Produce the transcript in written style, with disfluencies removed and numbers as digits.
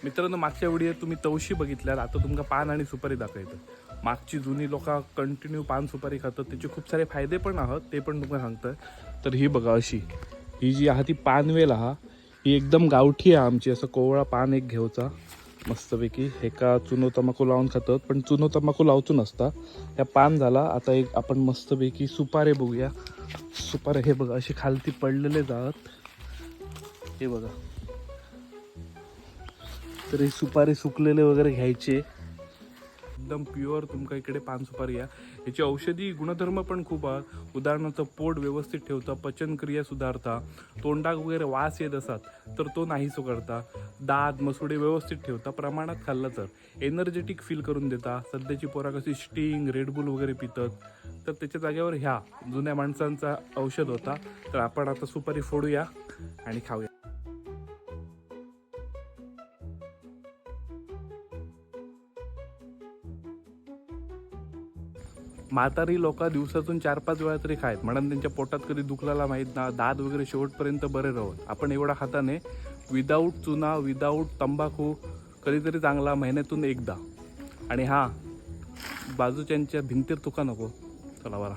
मित्रांनो, मागच्या व्हिडिओत तुम्ही तवशी बघितल्यात, आता तुमका पान आणि सुपारी दाखवतो. मागची जुनी लोक कंटिन्यू पान सुपारी खातात, त्याचे खूप सारे फायदे पण आहात, ते पण तुम्हाला सांगतोय. तर ही बघा, अशी ही जी आहे ती पानवेल हा, ही एकदम गावठी आहे आमची. असं कोवळा पान एक घेऊचा मस्तपैकी, एका चुनो तंबाखू लावून खातात, पण चुनो तंबाखू लावचू नसता. ह्या पान झाला. आता एक आपण मस्तपैकी सुपारे बघूया. सुपारे हे बघा, अशी खालती पडलेले जात, हे बघा. तर हे सुपारी सुकलेले वगैरे घ्यायचे, एकदम प्युअर तुमका इकडे पान सुपारी आहे. याची औषधी गुणधर्म पण खूप आहेत. उदाहरणार्थ पोट व्यवस्थित ठेवता, पचनक्रिया सुधारता, तोंडाक वगैरे वास येत असतात तर तो नाहीसो करता, दात मसुडे व्यवस्थित ठेवता, प्रमाणात खाल्लं तर एनर्जेटिक फील करून देता. सध्याची पोरा कशी स्टिंग रेडबुल वगैरे पितात, तर त्याच्या जागेवर ह्या जुन्या माणसांचा औषध होता. तर आपण आता सुपारी फोडूया आणि खाऊया. म्हातारी लोक दिवसातून 4-5 वेळा तरी खायत, म्हणून त्यांच्या पोटात कधी दुखलाला माहीत ना, दात वगैरे शेवटपर्यंत बरे राहत. आपण एवढा खाताने विदाऊट चुना, विदाऊट तंबाखू कधीतरी चांगला, महिन्यातून एकदा. आणि हां, बाजूच्यांच्या भिंतीर तुका नको. चला बरा.